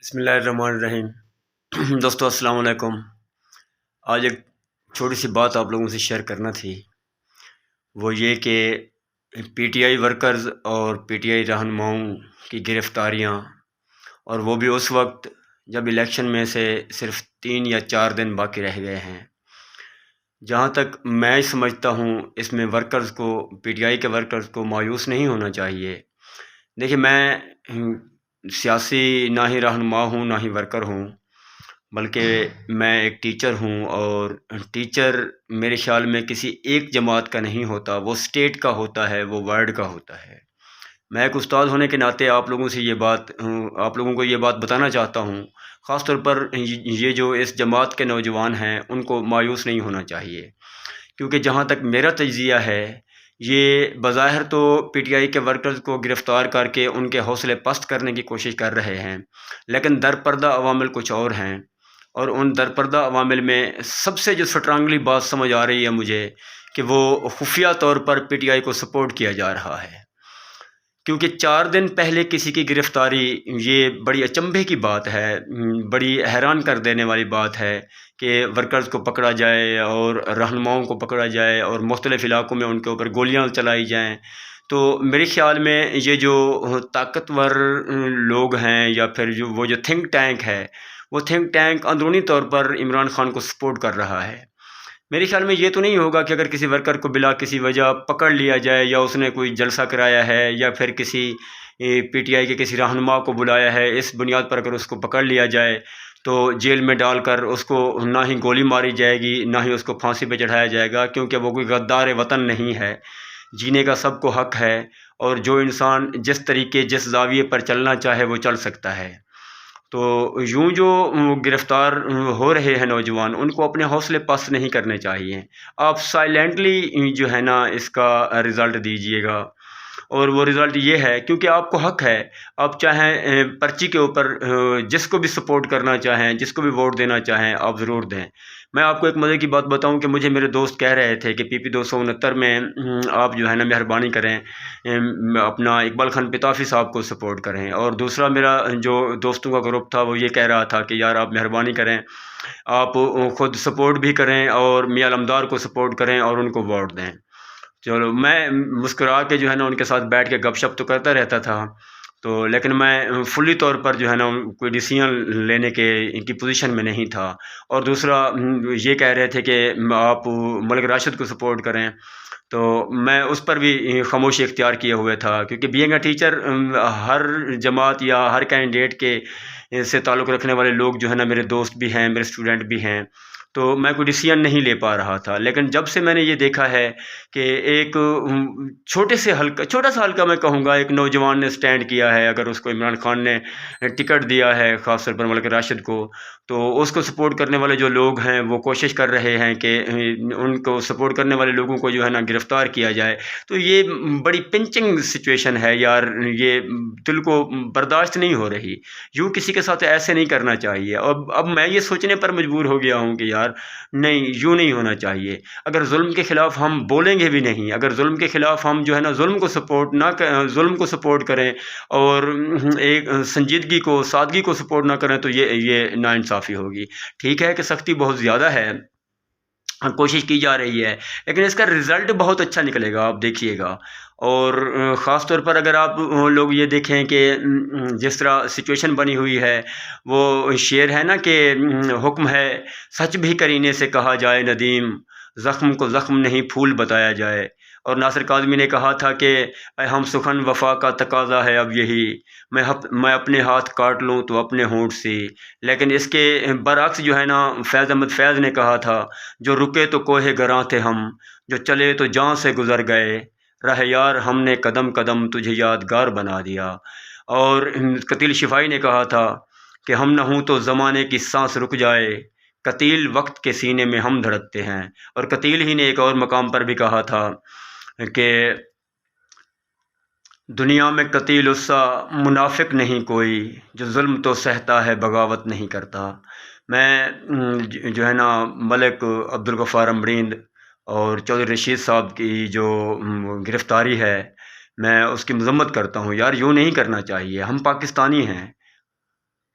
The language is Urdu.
بسم اللہ الرحمن الرحیم دوستو السلام علیکم۔ آج ایک چھوٹی سی بات آپ لوگوں سے شیئر کرنا تھی، وہ یہ کہ پی ٹی آئی ورکرز اور پی ٹی آئی رہنماؤں کی گرفتاریاں، اور وہ بھی اس وقت جب الیکشن میں سے صرف 3 یا 4 دن باقی رہ گئے ہیں۔ جہاں تک میں سمجھتا ہوں اس میں ورکرز کو، پی ٹی آئی کے ورکرز کو مایوس نہیں ہونا چاہیے۔ دیکھیے، میں سیاسی نہ ہی رہنما ہوں نہ ہی ورکر ہوں، بلکہ میں ایک ٹیچر ہوں، اور ٹیچر میرے خیال میں کسی ایک جماعت کا نہیں ہوتا، وہ اسٹیٹ کا ہوتا ہے، وہ ورلڈ کا ہوتا ہے۔ میں ایک استاد ہونے کے ناطے آپ لوگوں کو یہ بات بتانا چاہتا ہوں، خاص طور پر یہ جو اس جماعت کے نوجوان ہیں ان کو مایوس نہیں ہونا چاہیے، کیونکہ جہاں تک میرا تجزیہ ہے، یہ بظاہر تو پی ٹی آئی کے ورکرز کو گرفتار کر کے ان کے حوصلے پست کرنے کی کوشش کر رہے ہیں، لیکن درپردہ عوامل کچھ اور ہیں۔ اور ان درپردہ عوامل میں سب سے جو سٹرانگلی بات سمجھ آ رہی ہے مجھے، کہ وہ خفیہ طور پر پی ٹی آئی کو سپورٹ کیا جا رہا ہے، کیونکہ 4 دن پہلے کسی کی گرفتاری، یہ بڑی اچنبھے کی بات ہے، بڑی حیران کر دینے والی بات ہے کہ ورکرز کو پکڑا جائے اور رہنماؤں کو پکڑا جائے اور مختلف علاقوں میں ان کے اوپر گولیاں چلائی جائیں۔ تو میرے خیال میں یہ جو طاقتور لوگ ہیں، یا پھر وہ جو تھنک ٹینک ہے، وہ تھنک ٹینک اندرونی طور پر عمران خان کو سپورٹ کر رہا ہے۔ میرے خیال میں یہ تو نہیں ہوگا کہ اگر کسی ورکر کو بلا کسی وجہ پکڑ لیا جائے، یا اس نے کوئی جلسہ کرایا ہے، یا پھر کسی پی ٹی آئی کے کسی رہنما کو بلایا ہے، اس بنیاد پر اگر اس کو پکڑ لیا جائے تو جیل میں ڈال کر اس کو نہ ہی گولی ماری جائے گی، نہ ہی اس کو پھانسی پہ چڑھایا جائے گا، کیونکہ وہ کوئی غدار وطن نہیں ہے۔ جینے کا سب کو حق ہے، اور جو انسان جس طریقے، جس زاویے پر چلنا چاہے وہ چل سکتا ہے۔ تو یوں جو گرفتار ہو رہے ہیں نوجوان، ان کو اپنے حوصلے پست نہیں کرنے چاہیے۔ آپ سائلنٹلی جو ہے نا اس کا رزلٹ دیجیے گا، اور وہ رزلٹ یہ ہے، کیونکہ آپ کو حق ہے، آپ چاہیں پرچی کے اوپر جس کو بھی سپورٹ کرنا چاہیں، جس کو بھی ووٹ دینا چاہیں، آپ ضرور دیں۔ میں آپ کو ایک مزے کی بات بتاؤں کہ مجھے میرے دوست کہہ رہے تھے کہ پی پی 269 میں آپ جو ہے نا مہربانی کریں، اپنا اقبال خان پتافی صاحب کو سپورٹ کریں، اور دوسرا میرا جو دوستوں کا گروپ تھا وہ یہ کہہ رہا تھا کہ یار آپ مہربانی کریں، آپ خود سپورٹ بھی کریں اور میاں علمدار کو سپورٹ کریں اور ان کو ووٹ دیں۔ چلو، میں مسکرا کے جو ہے نا ان کے ساتھ بیٹھ کے گپ شپ تو کرتا رہتا تھا، تو لیکن میں فلی طور پر جو ہے نا کوئی ڈیسیژن لینے کے ان کی پوزیشن میں نہیں تھا۔ اور دوسرا یہ کہہ رہے تھے کہ آپ ملک راشد کو سپورٹ کریں، تو میں اس پر بھی خاموشی اختیار کیے ہوئے تھا، کیونکہ بینگ اے ٹیچر ہر جماعت یا ہر کینڈیڈیٹ کے سے تعلق رکھنے والے لوگ جو ہے نا میرے دوست بھی ہیں، میرے اسٹوڈنٹ بھی ہیں، تو میں کوئی ڈیسیژن نہیں لے پا رہا تھا۔ لیکن جب سے میں نے یہ دیکھا ہے کہ ایک چھوٹا سا حلقہ میں کہوں گا، ایک نوجوان نے سٹینڈ کیا ہے، اگر اس کو عمران خان نے ٹکٹ دیا ہے، خاص طور پر ملک راشد کو، تو اس کو سپورٹ کرنے والے جو لوگ ہیں وہ کوشش کر رہے ہیں کہ ان کو سپورٹ کرنے والے لوگوں کو جو ہے نا گرفتار کیا جائے۔ تو یہ بڑی پنچنگ سچویشن ہے یار، یہ دل کو برداشت نہیں ہو رہی، یوں کسی کے ساتھ ایسے نہیں کرنا چاہیے۔ اب میں یہ سوچنے پر مجبور ہو گیا ہوں کہ یار نہیں، یوں نہیں ہونا چاہیے۔ اگر ظلم کے خلاف ہم بولیں گے بھی نہیں، اگر ظلم کے خلاف ہم جو ہے نا ظلم کو سپورٹ کریں اور ایک سنجیدگی کو، سادگی کو سپورٹ نہ کریں، تو یہ ناانصافی ہوگی۔ ٹھیک ہے کہ سختی بہت زیادہ ہے، کوشش کی جا رہی ہے، لیکن اس کا رزلٹ بہت اچھا نکلے گا، آپ دیکھیے گا۔ اور خاص طور پر اگر آپ لوگ یہ دیکھیں کہ جس طرح سچویشن بنی ہوئی ہے، وہ شعر ہے نا کہ حکم ہے سچ بھی کرینے سے کہا جائے ندیم، زخم کو زخم نہیں پھول بتایا جائے۔ اور ناصر کاظمی نے کہا تھا کہ اے ہم سخن وفا کا تقاضا ہے اب یہی، میں اپنے ہاتھ کاٹ لوں تو اپنے ہونٹ سے۔ لیکن اس کے برعکس جو ہے نا فیض احمد فیض نے کہا تھا، جو رکے تو کوہ گراں تھے ہم، جو چلے تو جان سے گزر گئے، رہ یار ہم نے قدم قدم تجھے یادگار بنا دیا۔ اور قتیل شفائی نے کہا تھا کہ ہم نہ ہوں تو زمانے کی سانس رک جائے، قتیل وقت کے سینے میں ہم دھڑکتے ہیں۔ اور قتیل ہی نے ایک اور مقام پر بھی کہا تھا کہ دنیا میں قتیل اسا منافق نہیں کوئی، جو ظلم تو سہتا ہے بغاوت نہیں کرتا۔ میں جو ہے نا ملک عبدالغفار امبریند اور چودھری رشید صاحب کی جو گرفتاری ہے، میں اس کی مذمت کرتا ہوں۔ یار یوں نہیں کرنا چاہیے، ہم پاکستانی ہیں،